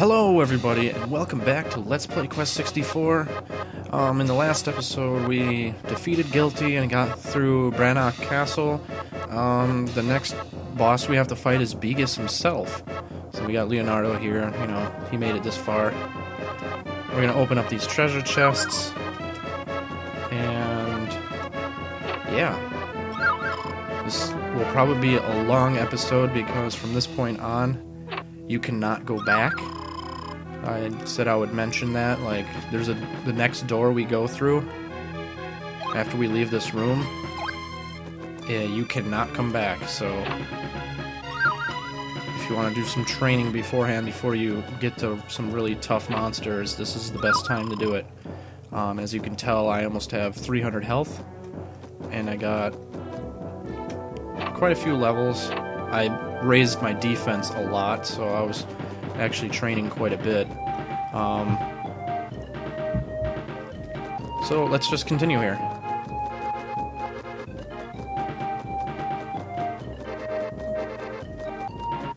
Hello everybody and welcome back to Let's Play Quest 64. In the last episode we defeated Guilty and got through Brannock Castle. The next boss we have to fight is Beigis himself. So we got Leonardo here, you know, he made it this far. We're gonna open up these treasure chests. And yeah. This will probably be a long episode because from this point on you cannot go back. I said I would mention that, like, there's the next door we go through after we leave this room, you cannot come back, so if you want to do some training beforehand before you get to some really tough monsters, this is the best time to do it. As you can tell, I almost have 300 health, and I got quite a few levels. I raised my defense a lot, so I was actually training quite a bit. So let's just continue here.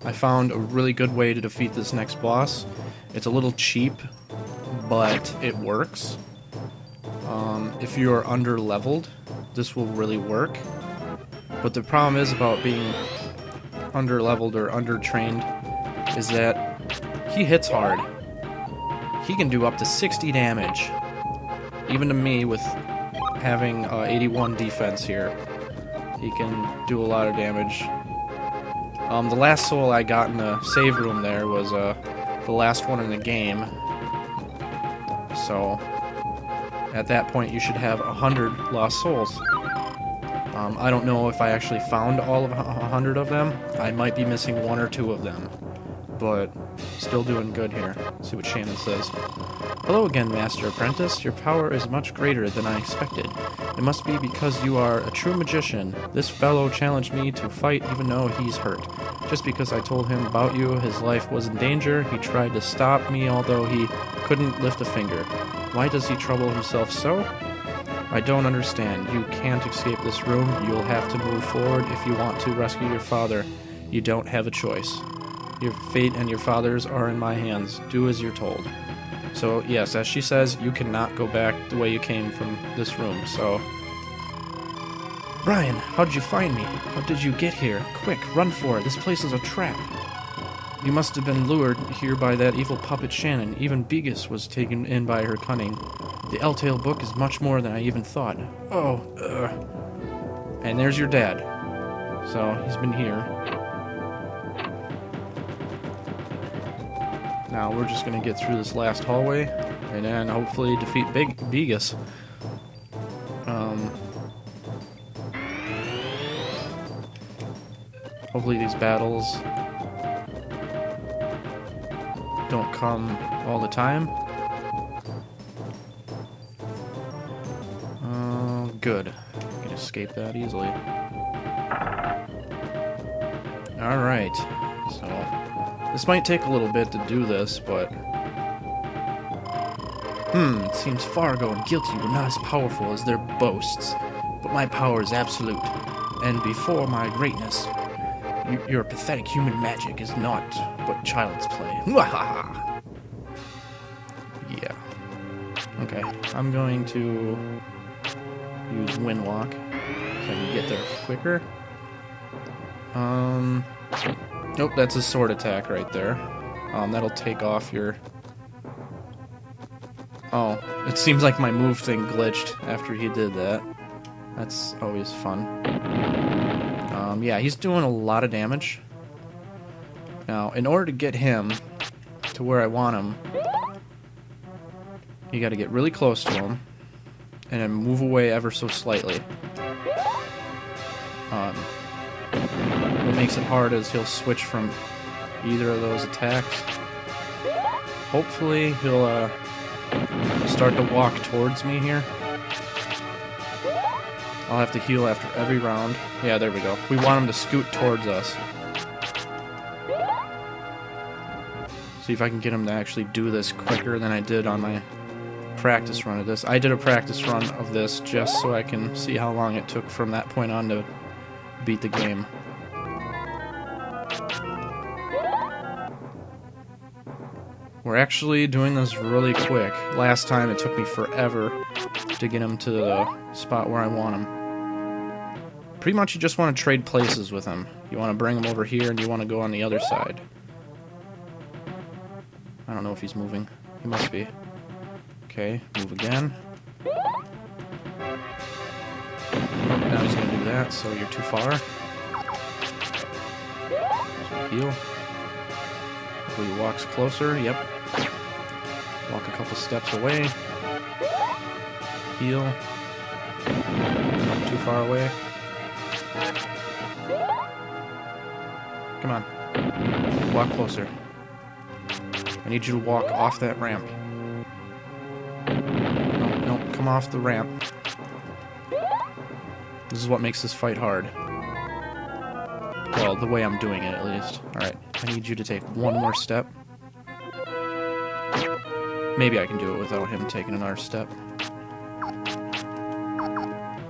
I found a really good way to defeat this next boss. It's a little cheap, but it works. If you're under-leveled, this will really work. But the problem is about being under-leveled or under-trained is that he hits hard. He can do up to 60 damage. Even to me, with having 81 defense here, he can do a lot of damage. The last soul I got in the save room there was the last one in the game. So, at that point you should have 100 lost souls. I don't know if I actually found all of 100 of them. I might be missing one or two of them. But still doing good here. Let's see what Shannon says. Hello again, Master Apprentice. Your power is much greater than I expected. It must be because you are a true magician. This fellow challenged me to fight even though he's hurt. Just because I told him about you, his life was in danger. He tried to stop me, although he couldn't lift a finger. Why does he trouble himself so? I don't understand. You can't escape this room. You'll have to move forward if you want to rescue your father. You don't have a choice. Your fate and your father's are in my hands. Do as you're told. So, yes, as she says, you cannot go back the way you came from this room, so... Brian, how did you find me? How did you get here? Quick, run for it. This place is a trap. You must have been lured here by that evil puppet Shannon. Even Beigis was taken in by her cunning. The Eltale book is much more than I even thought. Oh, And there's your dad. So, he's been here. Now we're just going to get through this last hallway, and then hopefully defeat Beigis. Hopefully these battles don't come all the time. Good. I can escape that easily. Alright, so... This might take a little bit to do this, but... It seems Fargo and Guilty were not as powerful as their boasts, but my power is absolute, and before my greatness, your pathetic human magic is naught but child's play. Yeah. Okay, I'm going to use Windwalk, so I can get there quicker. Nope, that's a sword attack right there. That'll take off your... Oh, it seems like my move thing glitched after he did that. That's always fun. Yeah, he's doing a lot of damage. Now, in order to get him to where I want him, you gotta get really close to him, and then move away ever so slightly. What makes it hard is he'll switch from either of those attacks. Hopefully he'll start to walk towards me here. I'll have to heal after every round. Yeah, there we go. We want him to scoot towards us. See if I can get him to actually do this quicker than I did on my practice run of this. I did a practice run of this just so I can see how long it took from that point on to beat the game. we're actually doing this really quick. Last time it took me forever to get him to the spot where I want him. Pretty much you just want to trade places with him. You want to bring him over here and you want to go on the other side. I don't know if he's moving. He must be. Okay, move again. Now he's going to do that, so you're too far. So heal. Hopefully he walks closer. Yep. Walk a couple steps away. Heal. Not too far away. Come on. Walk closer. I need you to walk off that ramp. No, come off the ramp. This is what makes this fight hard. Well, the way I'm doing it, at least. Alright, I need you to take one more step. Maybe I can do it without him taking another step.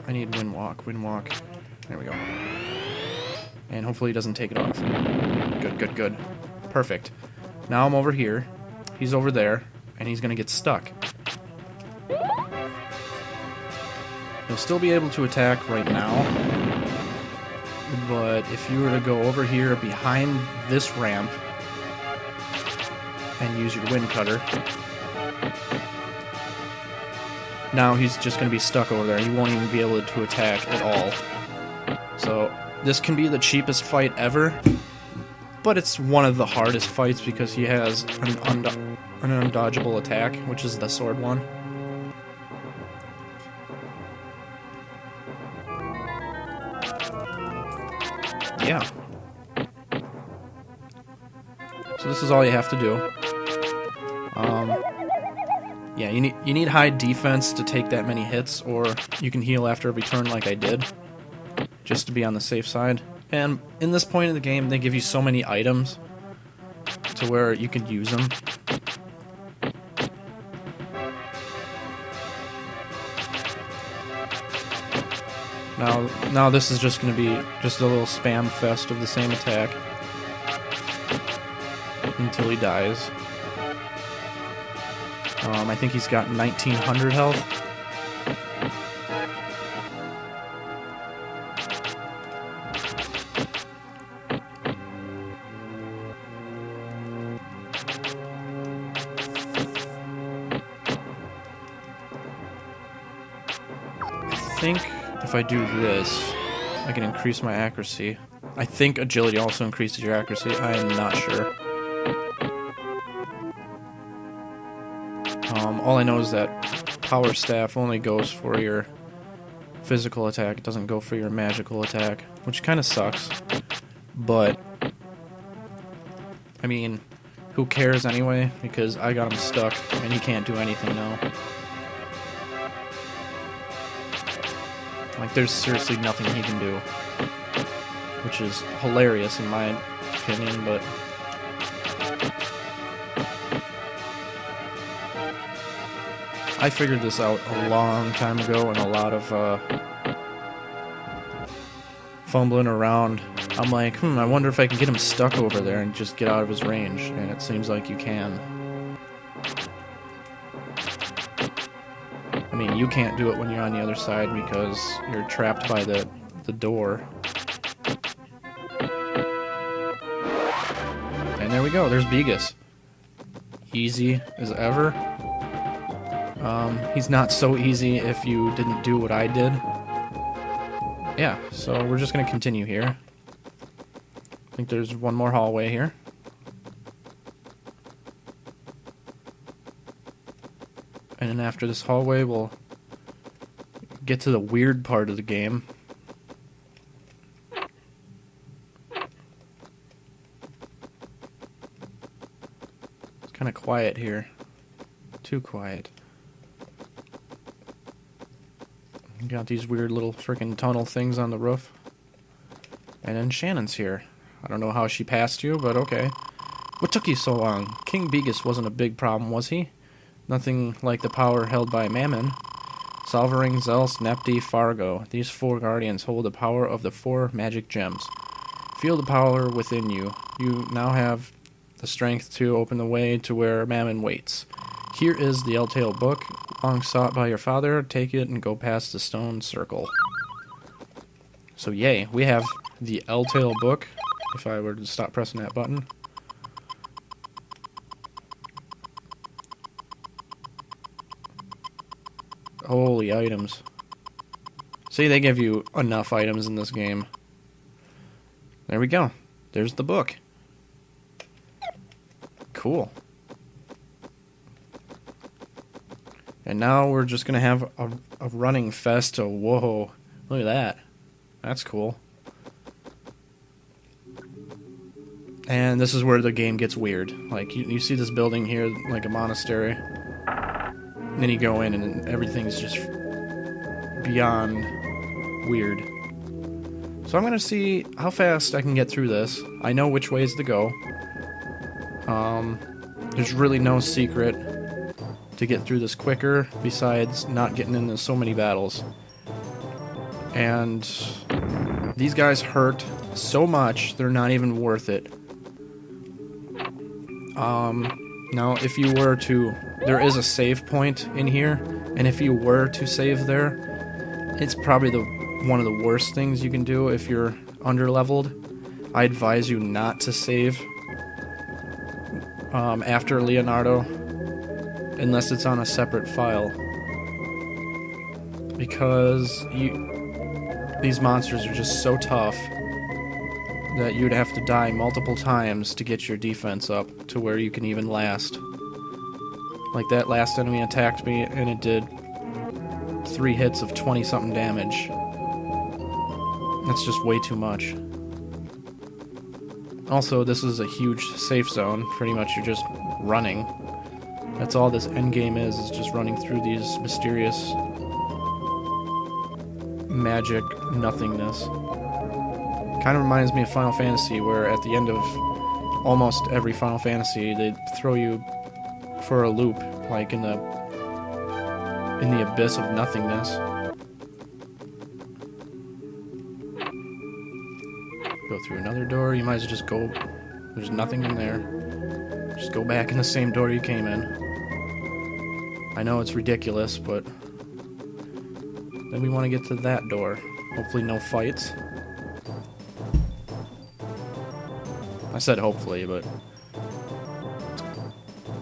I need wind walk. There we go. And hopefully he doesn't take it off. Good. Perfect. Now I'm over here. He's over there. And he's going to get stuck. He'll still be able to attack right now. But if you were to go over here behind this ramp and use your wind cutter, now he's just going to be stuck over there. He won't even be able to attack at all. So this can be the cheapest fight ever, but it's one of the hardest fights because he has an undodgeable attack, which is the sword one. Yeah. So this is all you have to do. Yeah, you need high defense to take that many hits, or you can heal after every turn like I did, just to be on the safe side. And in this point of the game, they give you so many items to where you can use them. Now this is just going to be just a little spam fest of the same attack until he dies. I think he's got 1900 health. I think if I do this, I can increase my accuracy. I think agility also increases your accuracy. I am not sure. All I know is that Power Staff only goes for your physical attack. It doesn't go for your magical attack, which kind of sucks. But, I mean, who cares anyway? Because I got him stuck, and he can't do anything now. Like, there's seriously nothing he can do. Which is hilarious in my opinion, but... I figured this out a long time ago and a lot of fumbling around. I'm like, I wonder if I can get him stuck over there and just get out of his range. And it seems like you can. I mean, you can't do it when you're on the other side because you're trapped by the door. And there we go, there's Beigis. Easy as ever. He's not so easy if you didn't do what I did. Yeah, so we're just going to continue here. I think there's one more hallway here. And then after this hallway, we'll get to the weird part of the game. It's kind of quiet here. Too quiet. Got these weird little freaking tunnel things on the roof. And then Shannon's here. I don't know how she passed you, but okay. What took you so long? King Beigis wasn't a big problem, was he? Nothing like the power held by Mammon. Solvering, Zels, Nepti, Fargo. These four guardians hold the power of the four magic gems. Feel the power within you. You now have the strength to open the way to where Mammon waits. Here is the Eltale book, long sought by your father. Take it and go past the stone circle. So yay, we have the Eltale book, if I were to stop pressing that button. Holy items. See, they give you enough items in this game. There we go. There's the book. Cool. And now we're just going to have a running fest. Oh, whoa. Look at that. That's cool. And this is where the game gets weird. Like, you see this building here, like a monastery. And then you go in and everything's just beyond weird. So I'm going to see how fast I can get through this. I know which ways to go. There's really no secret to get through this quicker besides not getting into so many battles. And these guys hurt so much, they're not even worth it. Now, if you were to... There is a save point in here, and if you were to save there, it's probably one of the worst things you can do if you're under-leveled. I advise you not to save after Leonardo, unless it's on a separate file. Because these monsters are just so tough that you'd have to die multiple times to get your defense up to where you can even last. Like that last enemy attacked me and it did 3 hits of 20-something damage. That's just way too much. Also, this is a huge safe zone. Pretty much you're just running. That's all this endgame is just running through these mysterious magic nothingness. Kind of reminds me of Final Fantasy, where at the end of almost every Final Fantasy, they throw you for a loop, like in the abyss of nothingness. Go through another door. You might as well just go. There's nothing in there. Just go back in the same door you came in. I know it's ridiculous, but then we want to get to that door. Hopefully no fights. I said hopefully, but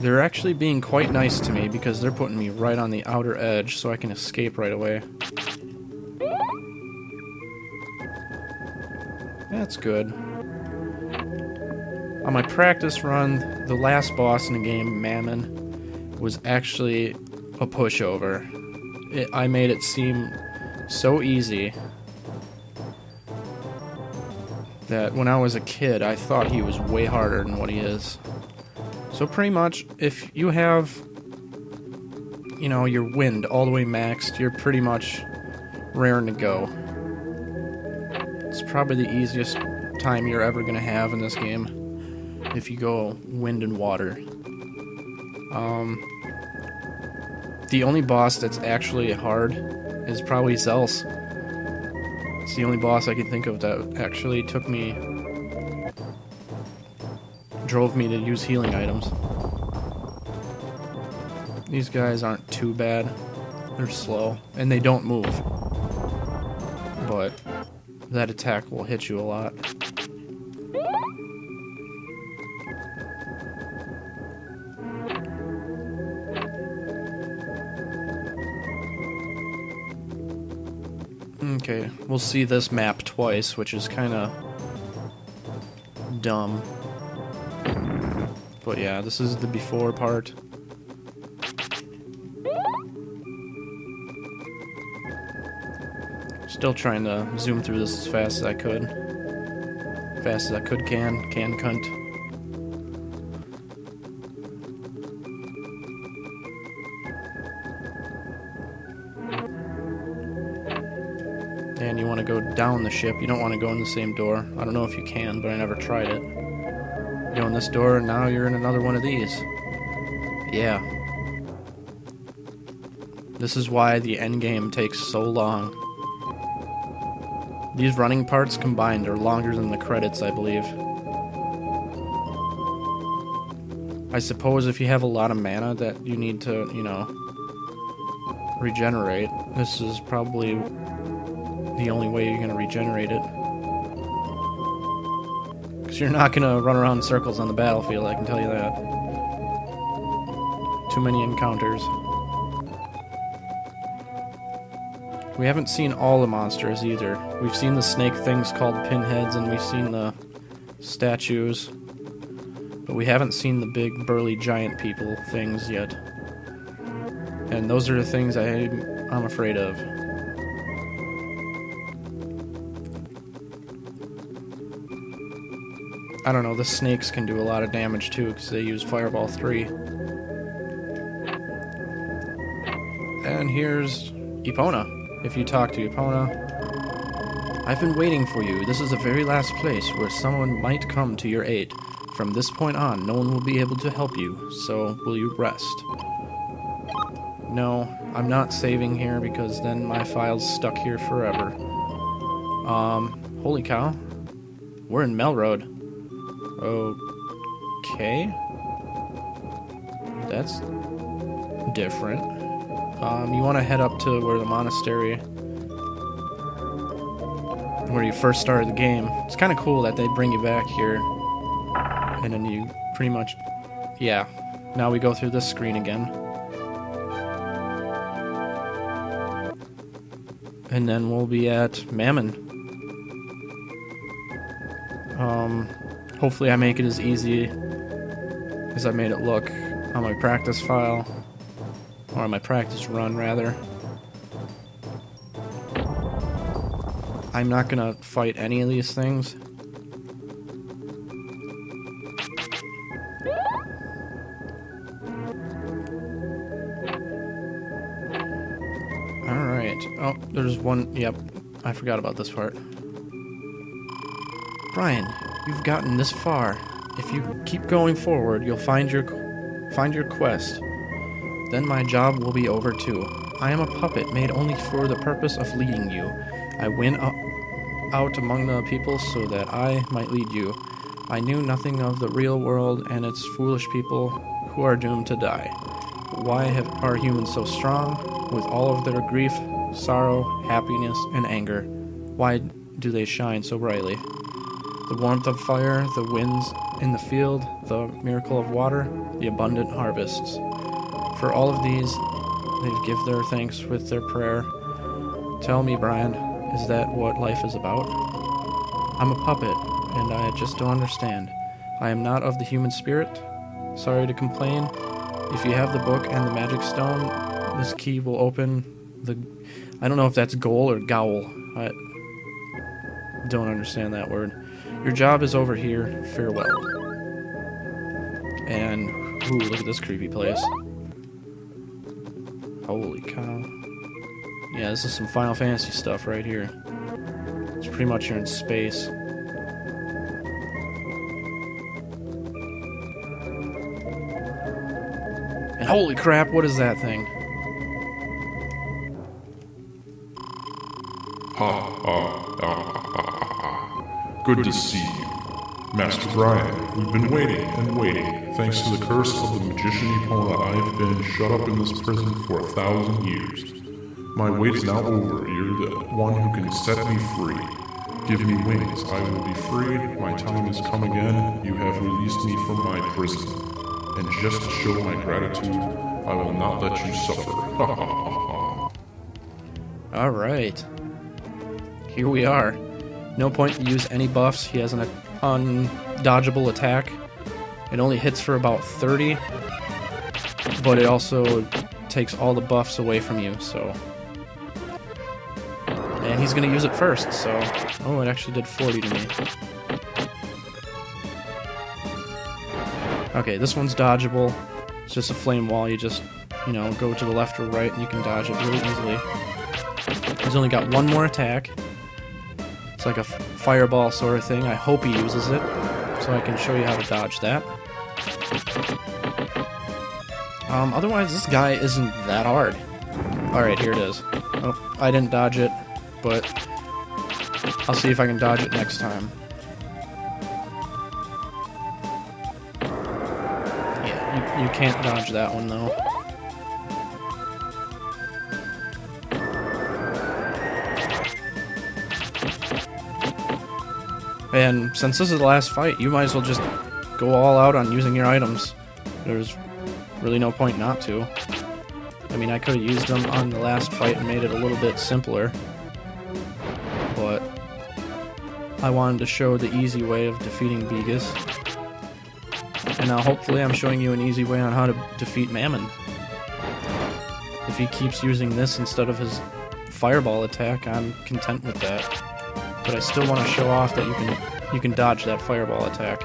they're actually being quite nice to me because they're putting me right on the outer edge so I can escape right away. That's good. On my practice run, the last boss in the game, Mammon, was actually a pushover. I made it seem so easy that when I was a kid, I thought he was way harder than what he is. So pretty much, if you have, you know, your wind all the way maxed, you're pretty much raring to go. It's probably the easiest time you're ever going to have in this game, if you go wind and water. The only boss that's actually hard is probably Zels. It's the only boss I can think of that actually drove me to use healing items. These guys aren't too bad. They're slow, and they don't move. But that attack will hit you a lot. Okay, we'll see this map twice, which is kind of dumb. But yeah, this is the before part. Still trying to zoom through this as fast as I could. Fast as I could cunt. And you want to go down the ship. You don't want to go in the same door. I don't know if you can, but I never tried it. You go in this door, and now you're in another one of these. Yeah. This is why the endgame takes so long. These running parts combined are longer than the credits, I believe. I suppose if you have a lot of mana that you need to, you know, regenerate, this is probably the only way you're going to regenerate it. Because you're not going to run around in circles on the battlefield, I can tell you that. Too many encounters. We haven't seen all the monsters either. We've seen the snake things called pinheads, and we've seen the statues. But we haven't seen the big, burly, giant people things yet. And those are the things I'm afraid of. I don't know, the snakes can do a lot of damage too, because they use Fireball 3. And here's Epona. If you talk to Epona, I've been waiting for you. This is the very last place where someone might come to your aid. From this point on, no one will be able to help you, so will you rest? No, I'm not saving here because then my file's stuck here forever. Holy cow. We're in Melroad. Okay. That's different. You want to head up to where the monastery, where you first started the game. It's kind of cool that they bring you back here, and then you pretty much, yeah. Now we go through this screen again, and then we'll be at Mammon. Hopefully I make it as easy as I made it look on my practice file. Or on my practice run, rather. I'm not gonna fight any of these things. Alright. Oh, there's one. Yep. I forgot about this part. Brian, you've gotten this far. If you keep going forward, you'll find your quest. Then my job will be over too. I am a puppet made only for the purpose of leading you. I went out among the people so that I might lead you. I knew nothing of the real world and its foolish people who are doomed to die. Why are humans so strong? With all of their grief, sorrow, happiness, and anger, why do they shine so brightly? The warmth of fire, the winds in the field, the miracle of water, the abundant harvests. For all of these, they give their thanks with their prayer. Tell me, Brian, is that what life is about? I'm a puppet, and I just don't understand. I am not of the human spirit. Sorry to complain. If you have the book and the magic stone, this key will open the... I don't know if that's goal or gowl. I don't understand that word. Your job is over here. Farewell. And, ooh, look at this creepy place. Holy cow. Yeah, this is some Final Fantasy stuff right here. It's pretty much you're in space. And holy crap, what is that thing? Good to see you. Master Brian, we've been waiting and waiting. Thanks to the curse of the magician Epona, I've been shut up in this prison for 1,000 years. My wait's now over. You're the one who can set me free. Give me wings. I will be free. My time has come again. You have released me from my prison. And just to show my gratitude, I will not let you suffer. Alright. Here we are. No point to use any buffs. He has an undodgeable attack. It only hits for about 30, but it also takes all the buffs away from you, so... And he's gonna use it first, so... Oh, it actually did 40 to me. Okay, this one's dodgeable. It's just a flame wall. You just, you know, go to the left or right and you can dodge it really easily. He's only got one more attack. It's like a fireball sort of thing. I hope he uses it, so I can show you how to dodge that. Otherwise, this guy isn't that hard. Alright, here it is. Oh, I didn't dodge it, but I'll see if I can dodge it next time. Yeah. You can't dodge that one, though. And since this is the last fight, you might as well just go all out on using your items. There's really no point not to. I mean, I could have used them on the last fight and made it a little bit simpler. But I wanted to show the easy way of defeating Beigis. And now hopefully I'm showing you an easy way on how to defeat Mammon. If he keeps using this instead of his fireball attack, I'm content with that. But I still want to show off that you can dodge that fireball attack.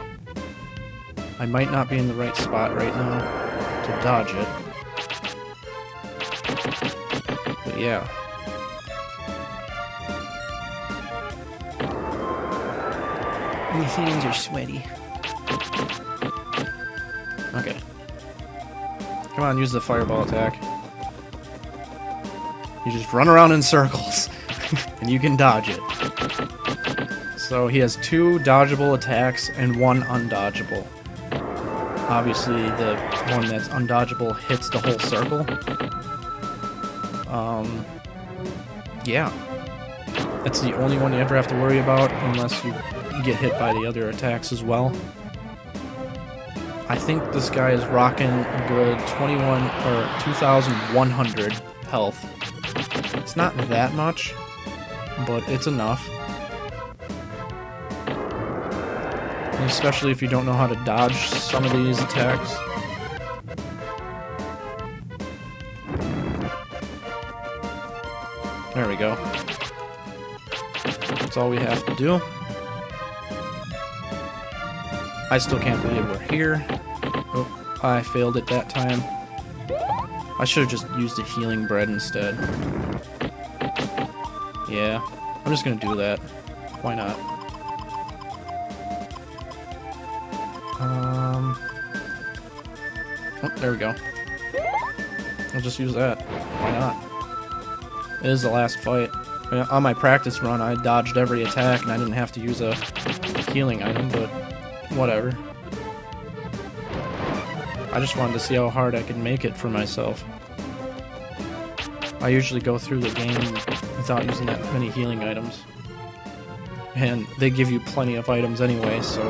I might not be in the right spot right now to dodge it. But yeah. My hands are sweaty. Okay. Come on, use the fireball attack. You just run around in circles, and you can dodge it. So he has 2 dodgeable attacks and 1 undodgeable. Obviously, the one that's undodgeable hits the whole circle. Yeah. That's the only one you ever have to worry about, unless you get hit by the other attacks as well. I think this guy is rocking a good 2,100 health. It's not that much, but it's enough. And especially if you don't know how to dodge some of these attacks. There we go. That's all we have to do. I still can't believe we're here. Oh, I failed it that time. I should have just used the healing bread instead. Yeah, I'm just gonna do that. Why not? Oh, there we go. I'll just use that. Why not? It is the last fight. On my practice run, I dodged every attack and I didn't have to use a healing item, but whatever. I just wanted to see how hard I could make it for myself. I usually go through the game without using that many healing items. And they give you plenty of items anyway, so...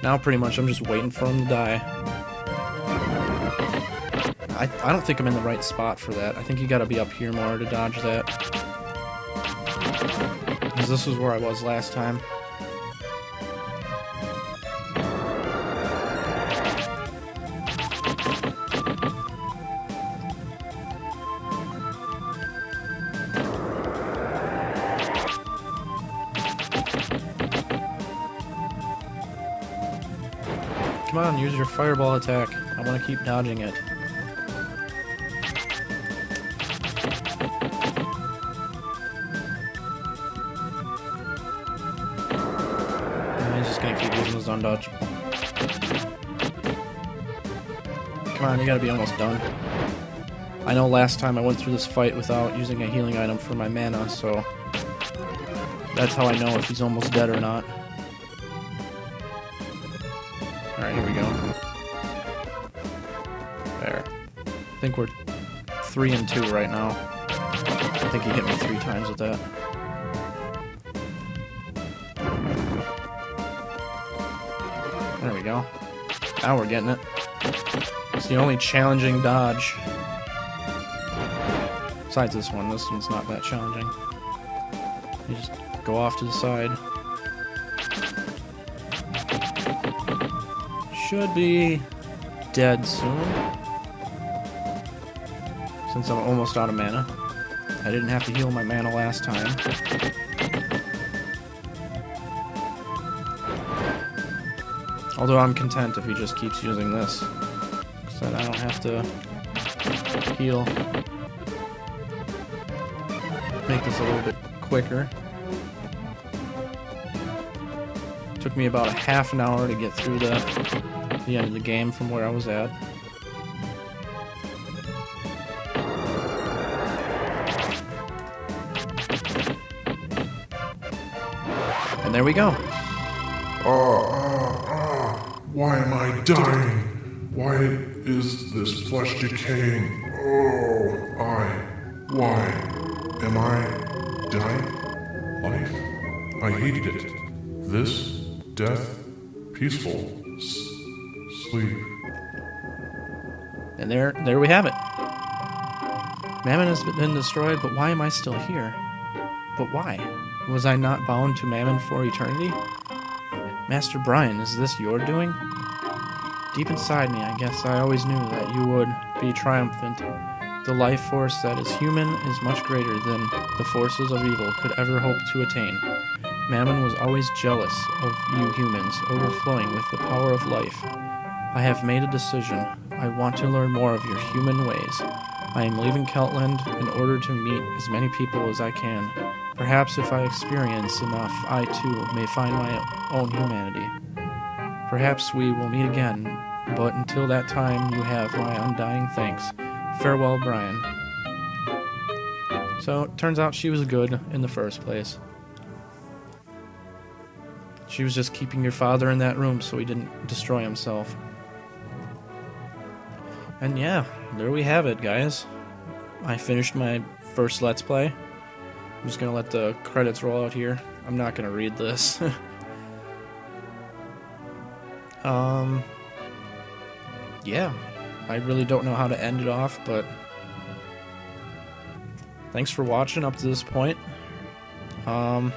Now pretty much I'm just waiting for him to die. I don't think I'm in the right spot for that. I think you gotta be up here more to dodge that. Because this is where I was last time. Come on, use your fireball attack. I want to keep dodging it. He's just gonna keep using his undodgeable. Come on, you gotta be almost done. I know last time I went through this fight without using a healing item for my mana, so that's how I know if he's almost dead or not. Alright, here we go. There. I think we're 3 and 2 right now. I think he hit me 3 times with that. There we go. Now we're getting it. It's the only challenging dodge. Besides this one's not that challenging. You just go off to the side. Should be dead soon. Since I'm almost out of mana. I didn't have to heal my mana last time. Although I'm content if he just keeps using this. So that I don't have to heal. Make this a little bit quicker. Took me about a half an hour to get through the end of the game from where I was at. And there we go. Why am I dying? Why is this flesh decaying? Why am I dying? Life. I hated it. This, death, peaceful, sleep. And there we have it. Mammon has been destroyed, but why am I still here? But why? Was I not bound to Mammon for eternity? Master Brian, is this your doing? Deep inside me, I guess I always knew that you would be triumphant. The life force that is human is much greater than the forces of evil could ever hope to attain. Mammon was always jealous of you humans, overflowing with the power of life. I have made a decision. I want to learn more of your human ways. I am leaving Keltland in order to meet as many people as I can. Perhaps if I experience enough, I too may find my own humanity. Perhaps we will meet again, but until that time you have my undying thanks. Farewell, Brian. So, it turns out she was good in the first place. She was just keeping your father in that room so he didn't destroy himself. And yeah, there we have it, guys. I finished my first Let's Play. I'm just going to let the credits roll out here. I'm not going to read this. Yeah, I really don't know how to end it off, but thanks for watching up to this point. I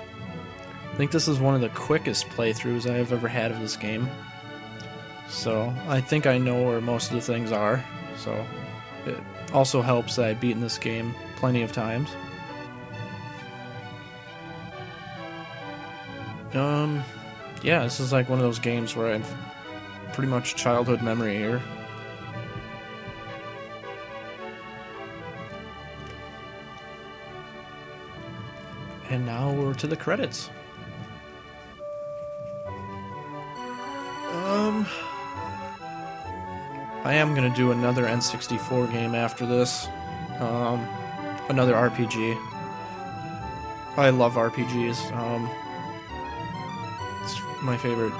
think this is one of the quickest playthroughs I have ever had of this game. So, I think I know where most of the things are. So, it also helps that I've beaten this game plenty of times. Yeah, this is like one of those games where I've pretty much childhood memory here. And now we're to the credits. I am going to do another N64 game after this. Another RPG. I love RPGs. It's my favorite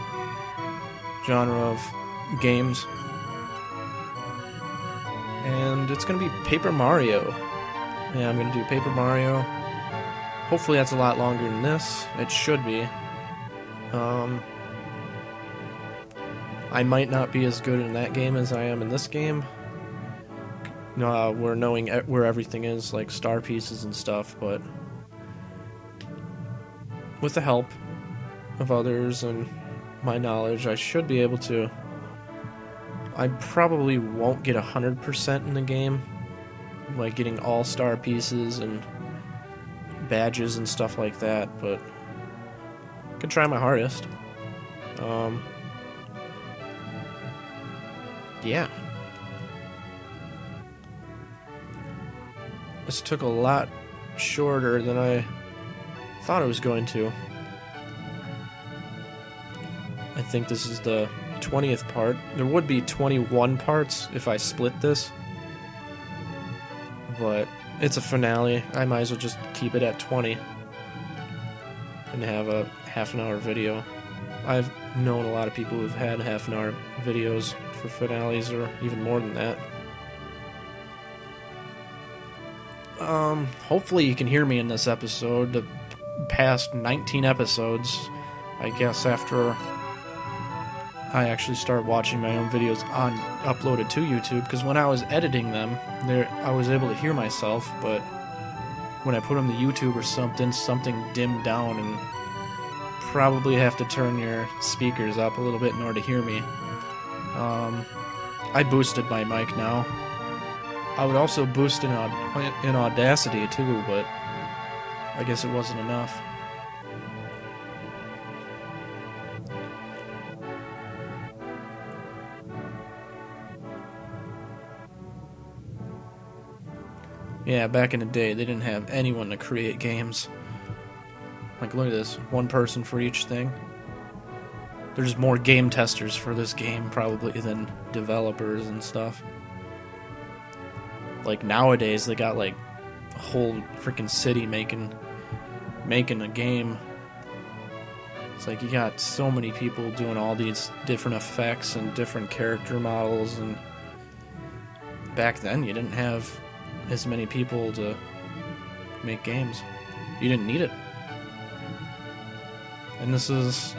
genre of games. And it's going to be Paper Mario. Yeah, I'm going to do Paper Mario. Hopefully that's a lot longer than this. It should be. I might not be as good in that game as I am in this game. We're knowing where everything is, like star pieces and stuff, but with the help of others and my knowledge, I should be able to. I probably won't get 100% in the game, like getting all star pieces and badges and stuff like that, but I could try my hardest. Yeah. This took a lot shorter than I thought it was going to. I think this is the 20th part. There would be 21 parts if I split this. But it's a finale. I might as well just keep it at 20 and have a half-an-hour video. I've known a lot of people who've had half-an-hour videos for finales, or even more than that. Hopefully you can hear me in this episode. The past 19 episodes, I guess, after I actually started watching my own videos uploaded to YouTube, because when I was editing them, I was able to hear myself, but when I put them to YouTube or something dimmed down, and probably have to turn your speakers up a little bit in order to hear me. I boosted my mic now. I would also boost in Audacity too, but I guess it wasn't enough. Yeah, back in the day, they didn't have anyone to create games. Like, look at this. One person for each thing. There's more game testers for this game, probably, than developers and stuff. Like, nowadays, they got, like, a whole freaking city making a game. It's like you got so many people doing all these different effects and different character models, and back then you didn't have as many people to make games. You didn't need it. And this is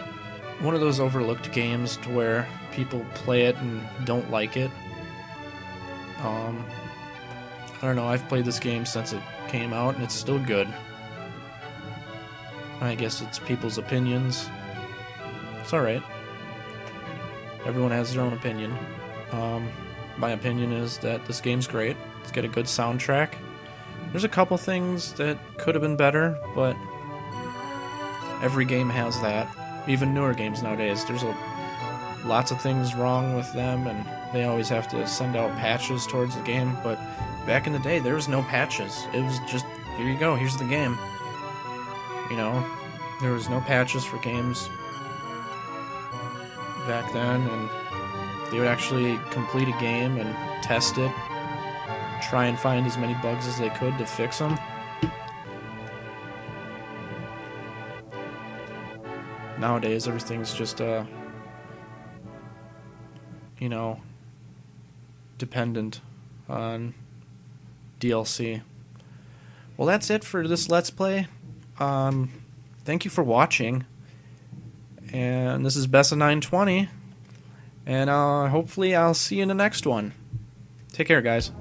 one of those overlooked games to where people play it and don't like it. I don't know, I've played this game since it came out and it's still good. I guess it's people's opinions. It's alright. Everyone has their own opinion. My opinion is that this game's great. It's got a good soundtrack. There's a couple things that could have been better, but every game has that. Even newer games nowadays, there's lots of things wrong with them, and they always have to send out patches towards the game. But back in the day, there was no patches. It was just, here you go, here's the game. You know, there was no patches for games back then, and they would actually complete a game and test it, try and find as many bugs as they could to fix them. Nowadays, everything's just, you know, dependent on DLC. Well, that's it for this Let's Play. Thank you for watching. And this is Bessa920. And hopefully I'll see you in the next one. Take care, guys.